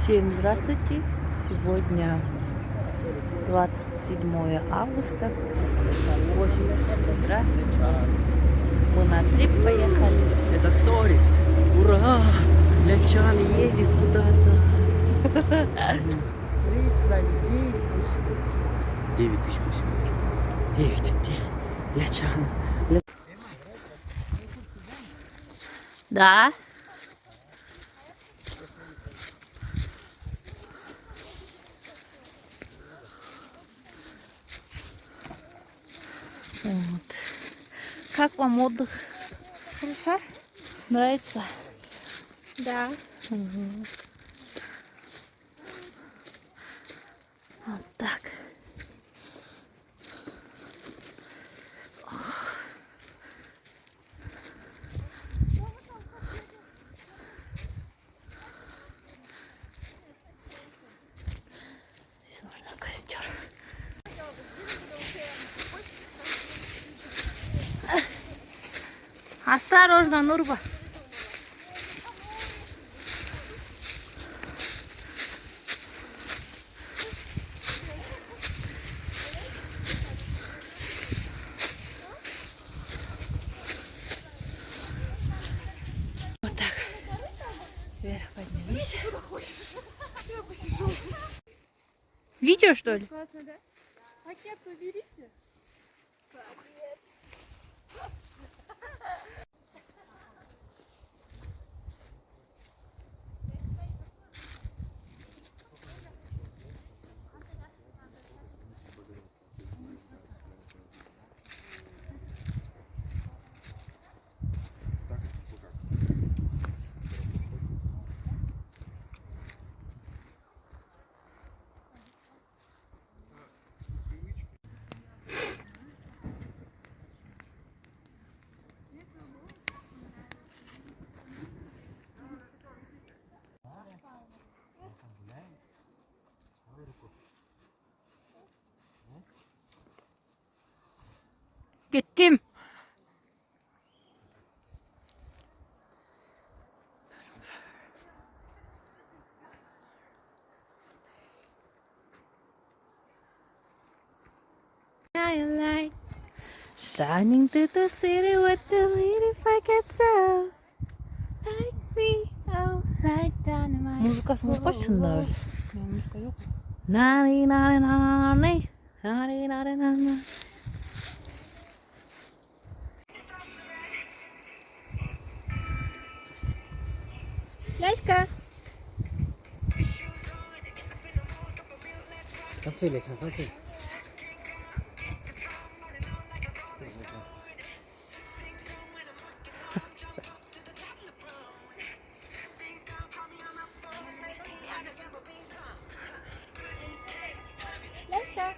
Всем здравствуйте! Сегодня 27 августа, 8 утра. Мы на трип поехали. Это сторис. Ура! Лячан едет куда-то. Видите, сзади 9 пусиков. 9 тысяч пусиков. 9. Лячан. Да. Вот. Как вам отдых? Хорошо? Нравится? Да. Угу. Вот так. Здесь можно костер. Осторожно, Нурба. Вот так. Вверх поднялись. Видео, что ли? Пакет уберите. Gittim. Shining through the city with the lead if I get so like me, oh, like dynamite. Muzikasını başında. Müzika yok. Nani nani nani nani nani nani. Яська. Танцуй, Леся, танцуй. Яська.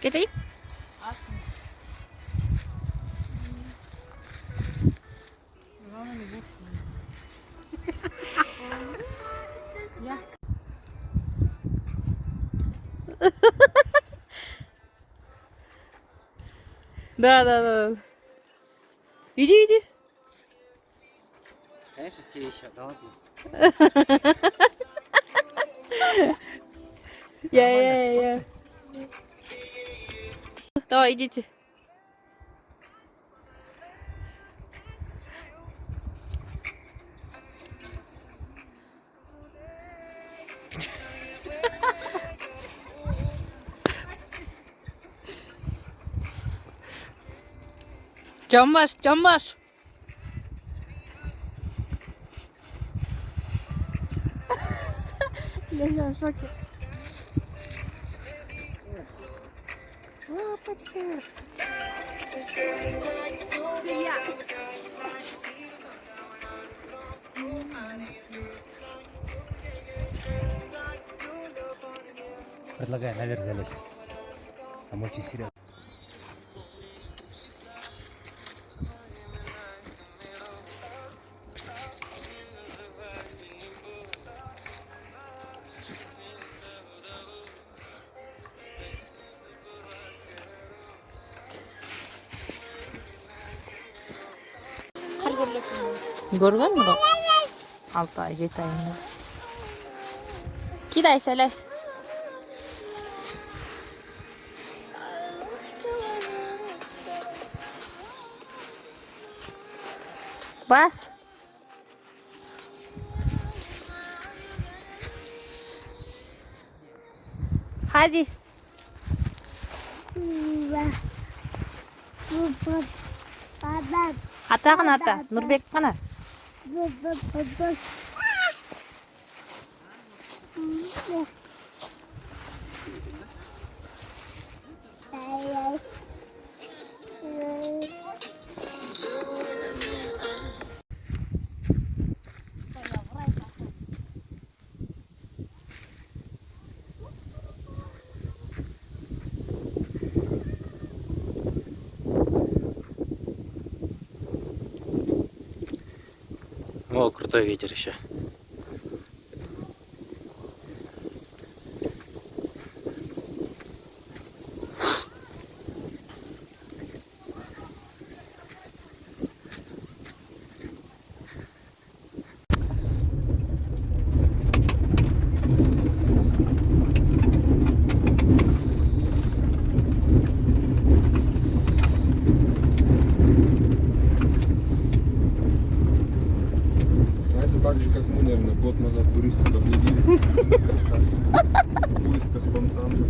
Getireyim. Да. Иди. Конечно, все вещи, да ладно. Я. Давай, идите. Canbaş. Леся в шоке. Лапочка. Предлагаю наверх залезть. Там очень серьезно. Көрген бе? 6 ай, 7 айында. Кидай, сәләс. Бас. Hadi. Атағын ата, Нұрбек қана. О, крутой ветер еще. Так же, как мы, наверное, год назад туристы заблудились. В поисках фонтана.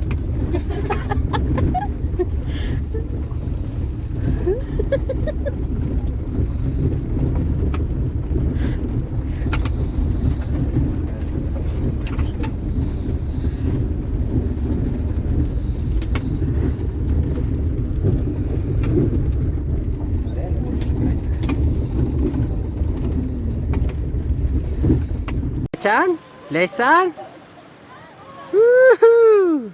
Лейсан? Лейсан? У-ху!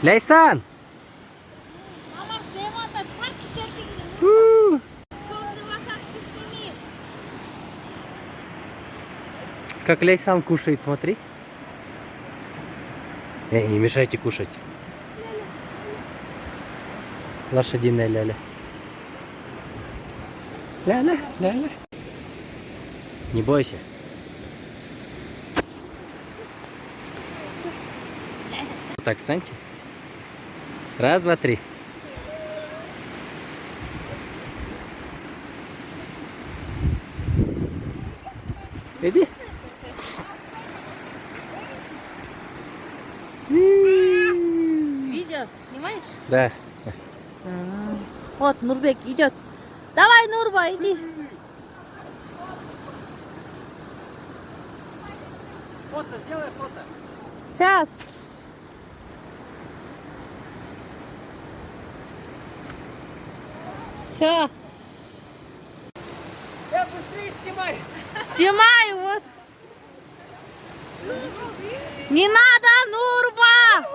Лейсан? У! Как Лейсан кушает, смотри. Эй, не мешайте кушать. Лошадиная ляля. Ляля, ляля. Не бойся. Так, Санти. Раз, два, три. Иди. Видео снимаешь? Да. Вот, Нурбек идет. Давай, Нурба, иди. Фото, сделай фото. Сейчас. Все. Быстрее снимай. Снимаю, вот. Не надо, Нурба!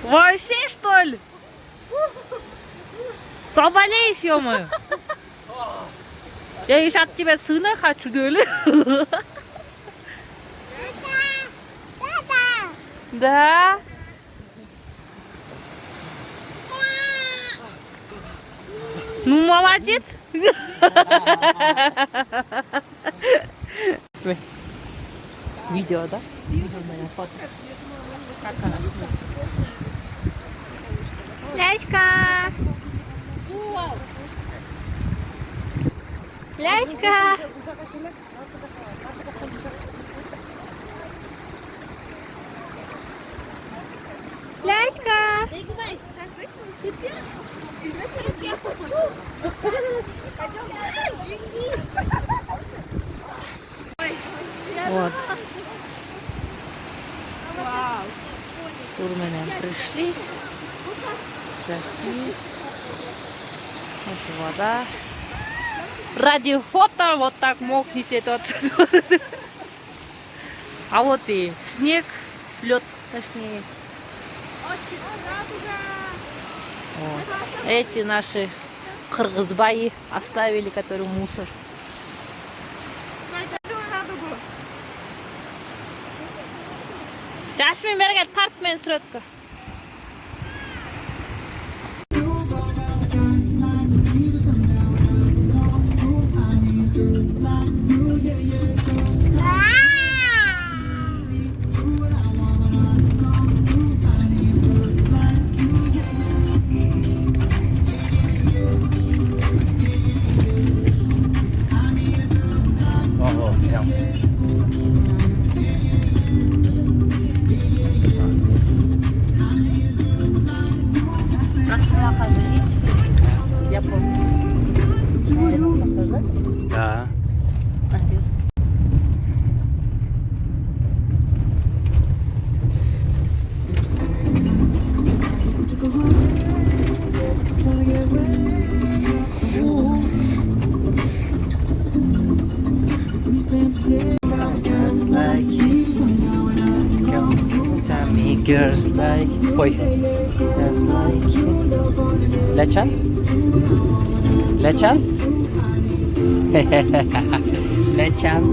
Вообще, что ли? Заболеешь, ё-моё. Я еще от тебя сына хочу, да ли? Да. Ну, молодец. Видео, да? Видео моя фото. Как она смотрит? Ляська! Ляська! Ляська! Вот. Турменем пришли. Зашли. Вот вода. Ради фото вот так мокнет этот. А вот и снег, лед точнее. О, эти наши кыргызбаи оставили, которые мусор. Жасмин берген тарт мен сүрөткө. Ого, взял. Расмаха видите? Японский. Да. Girls like you, tell me girls like. Ой, girls like you. Лячан? Лячан? Лячан.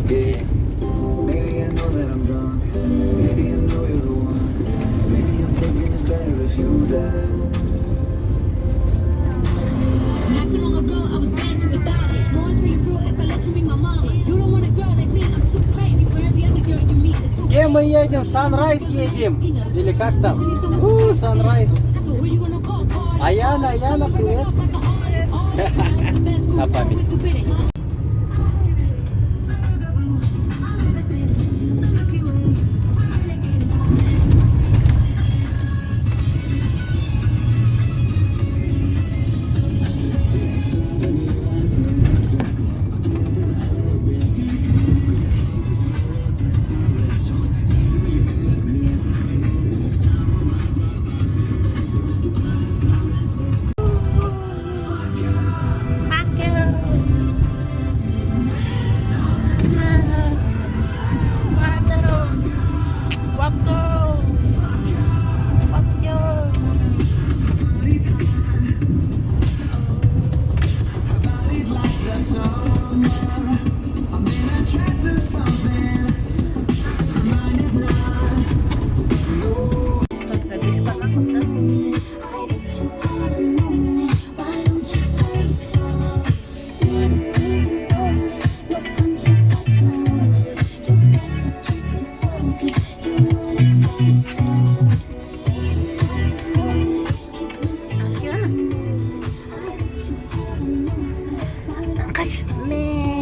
Yeah. Maybe I know that I'm drunk. Maybe I know you're the one. Maybe I'm thinking it's better if you drive. Not too long ago, I was dancing with dollars. No one's really real if I let you be my mama. You don't want a girl like me, I'm too crazy. For every other girl you meet is С кем мы едем? Sunrise едем? Или как там? Sunrise. So who you gonna call? Аяна, привет. На память.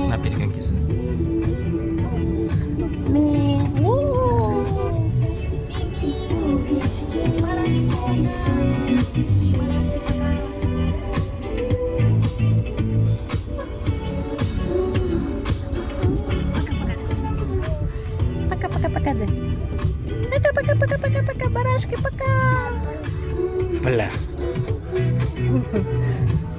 На перегонки. Пока-пока-пока, да. Это пока-пока-пока-пока, барашки, пока. Бля.